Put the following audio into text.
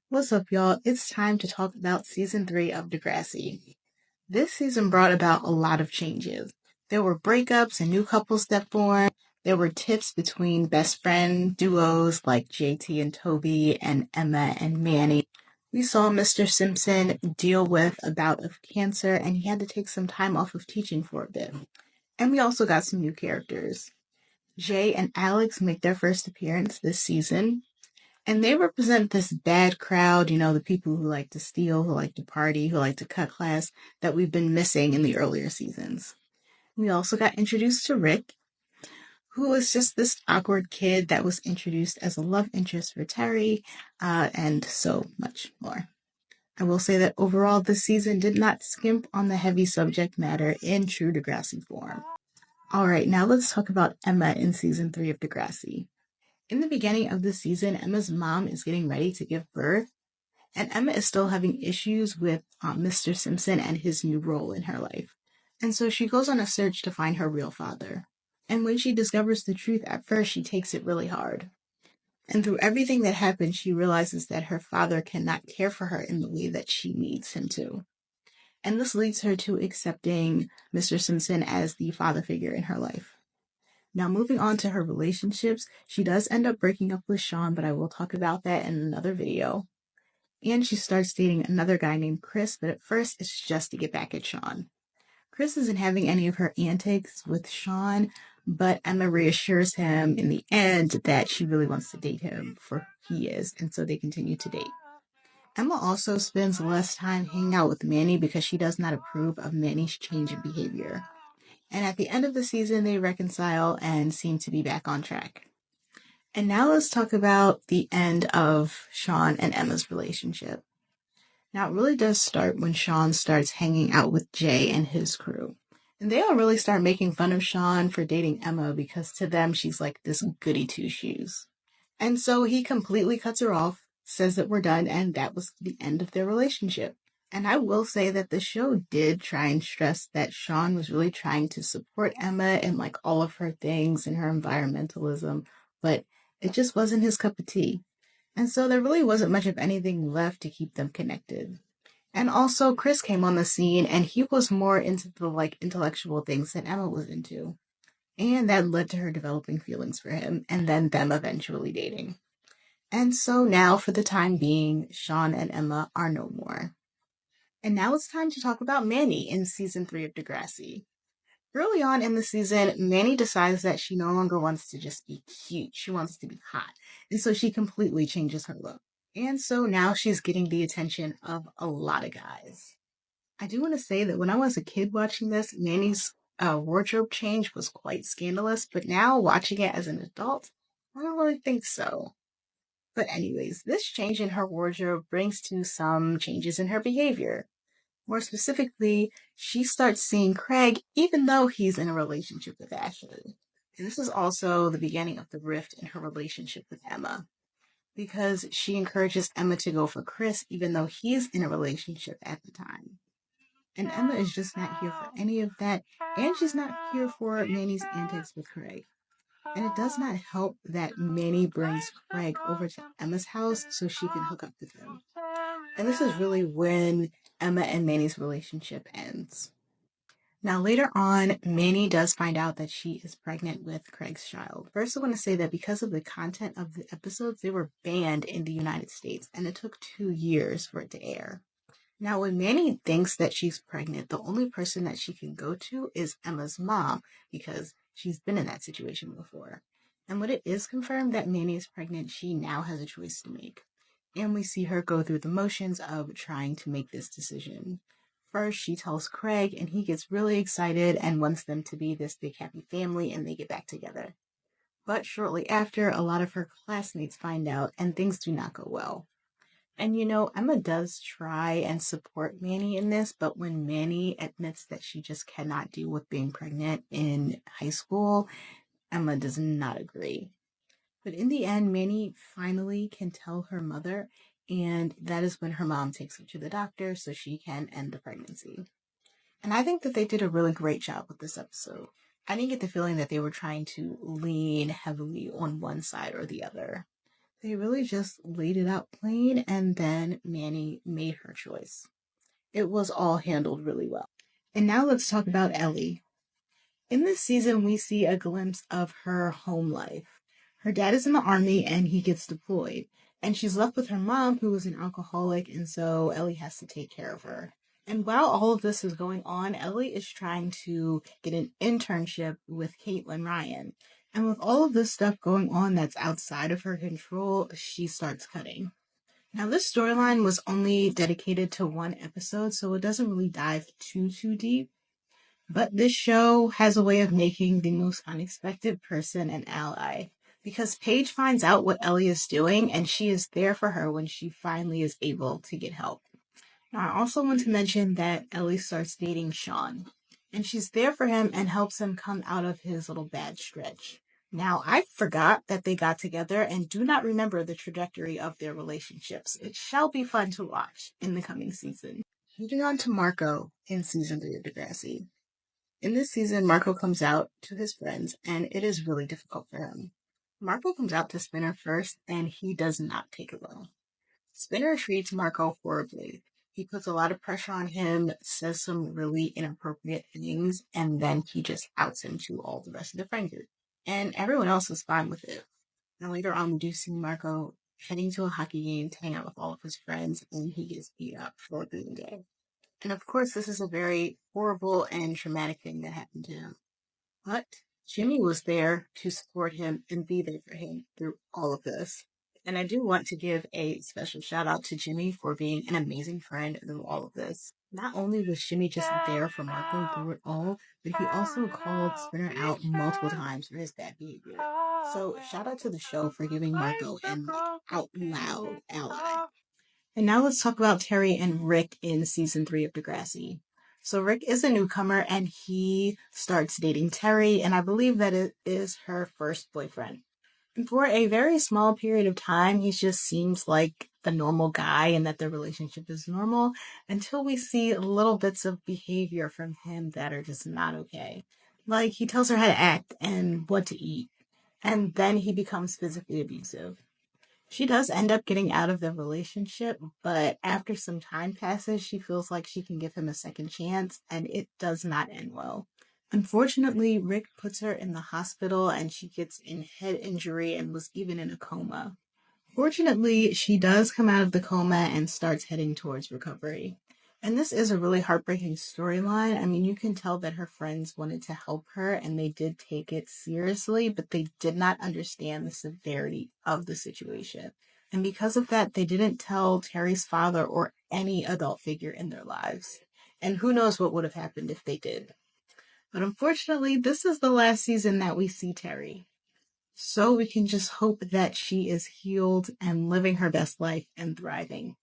What's up, y'all? It's time to talk about season 3 of Degrassi. This season brought about a lot of changes. There were breakups and new couples that formed. There were tiffs between best friend duos like JT and Toby and Emma and Manny. We saw Mr. Simpson deal with a bout of cancer and he had to take some time off of teaching for a bit. And we also got some new characters. Jay and Alex make their first appearance this season. And they represent this bad crowd, the people who like to steal, who like to party, who like to cut class, that we've been missing in the earlier seasons. We also got introduced to Rick, who was just this awkward kid that was introduced as a love interest for Terry, and so much more. I will say that overall, this season did not skimp on the heavy subject matter in true Degrassi form. All right, now let's talk about Emma in season 3 of Degrassi. In the beginning of the season, Emma's mom is getting ready to give birth, and Emma is still having issues with Mr. Simpson and his new role in her life. And so she goes on a search to find her real father. And when she discovers the truth, at first she takes it really hard. And through everything that happens, she realizes that her father cannot care for her in the way that she needs him to. And this leads her to accepting Mr. Simpson as the father figure in her life. Now, moving on to her relationships, she does end up breaking up with Sean, but I will talk about that in another video. And she starts dating another guy named Chris, but at first it's just to get back at Sean. Chris isn't having any of her antics with Sean, but Emma reassures him in the end that she really wants to date him for who he is, and so they continue to date. Emma also spends less time hanging out with Manny because she does not approve of Manny's change in behavior. And at the end of the season, they reconcile and seem to be back on track. And now let's talk about the end of Sean and Emma's relationship. Now, it really does start when Sean starts hanging out with Jay and his crew. And they all really start making fun of Sean for dating Emma because to them, she's like this goody two-shoes. And so he completely cuts her off, says that we're done, and that was the end of their relationship. And I will say that the show did try and stress that Sean was really trying to support Emma and like all of her things and her environmentalism, but it just wasn't his cup of tea. And so there really wasn't much of anything left to keep them connected. And also Chris came on the scene and he was more into the like intellectual things that Emma was into. And that led to her developing feelings for him and then them eventually dating. And so now, for the time being, Sean and Emma are no more. And now it's time to talk about Manny in season 3 of Degrassi. Early on in the season, Manny decides that she no longer wants to just be cute. She wants to be hot. And so she completely changes her look. And so now she's getting the attention of a lot of guys. I do want to say that when I was a kid watching this, Manny's wardrobe change was quite scandalous. But now watching it as an adult, I don't really think so. But anyways, this change in her wardrobe brings to some changes in her behavior. More specifically, she starts seeing Craig even though he's in a relationship with Ashley. And this is also the beginning of the rift in her relationship with Emma, because she encourages Emma to go for Chris even though he's in a relationship at the time. And Emma is just not here for any of that, and she's not here for Manny's antics with Craig. And it does not help that Manny brings Craig over to Emma's house so she can hook up with him. And this is really when Emma and Manny's relationship ends. Now, later on, Manny does find out that she is pregnant with Craig's child. First, I want to say that because of the content of the episodes, they were banned in the United States, and it took 2 years for it to air. Now, when Manny thinks that she's pregnant, the only person that she can go to is Emma's mom, because she's been in that situation before. And when it is confirmed that Manny is pregnant, she now has a choice to make. And we see her go through the motions of trying to make this decision. First, she tells Craig, and he gets really excited and wants them to be this big happy family, and they get back together. But shortly after, a lot of her classmates find out, and things do not go well. And Emma does try and support Manny in this, but when Manny admits that she just cannot deal with being pregnant in high school, Emma does not agree. But in the end, Manny finally can tell her mother, and that is when her mom takes her to the doctor so she can end the pregnancy. And I think that they did a really great job with this episode. I didn't get the feeling that they were trying to lean heavily on one side or the other. They really just laid it out plain, and then Manny made her choice. It was all handled really well. And now let's talk about Ellie. In this season, we see a glimpse of her home life. Her dad is in the army and he gets deployed, and she's left with her mom, who is an alcoholic, and so Ellie has to take care of her. And while all of this is going on, Ellie is trying to get an internship with Caitlin Ryan. And with all of this stuff going on that's outside of her control, she starts cutting. Now, this storyline was only dedicated to one episode, so it doesn't really dive too deep. But this show has a way of making the most unexpected person an ally. Because Paige finds out what Ellie is doing, and she is there for her when she finally is able to get help. Now, I also want to mention that Ellie starts dating Sean, and she's there for him and helps him come out of his little bad stretch. Now, I forgot that they got together and do not remember the trajectory of their relationships. It shall be fun to watch in the coming season. Moving on to Marco in season 3 of Degrassi. In this season, Marco comes out to his friends, and it is really difficult for him. Marco comes out to Spinner first, and he does not take it well. Spinner treats Marco horribly. He puts a lot of pressure on him, says some really inappropriate things, and then he just outs him to all the rest of the friend group. And everyone else is fine with it. And later on, we do see Marco heading to a hockey game to hang out with all of his friends, and he gets beat up for being gay. And of course, this is a very horrible and traumatic thing that happened to him. But Jimmy was there to support him and be there for him through all of this. And I do want to give a special shout out to Jimmy for being an amazing friend through all of this. Not only was Jimmy just there for Marco through it all, but he also called Spinner out multiple times for his bad behavior. So shout out to the show for giving Marco an out loud ally. And now let's talk about Terry and Rick in season 3 of Degrassi. So Rick is a newcomer and he starts dating Terry, and I believe that it is her first boyfriend. And for a very small period of time, he just seems like the normal guy and that their relationship is normal until we see little bits of behavior from him that are just not okay. Like he tells her how to act and what to eat, and then he becomes physically abusive. She does end up getting out of the relationship, but after some time passes, she feels like she can give him a second chance, and it does not end well. Unfortunately, Rick puts her in the hospital and she gets a head injury and was even in a coma. Fortunately, she does come out of the coma and starts heading towards recovery. And this is a really heartbreaking storyline. I mean, you can tell that her friends wanted to help her and they did take it seriously, but they did not understand the severity of the situation. And because of that, they didn't tell Terry's father or any adult figure in their lives. And who knows what would have happened if they did. But unfortunately, this is the last season that we see Terry. So we can just hope that she is healed and living her best life and thriving.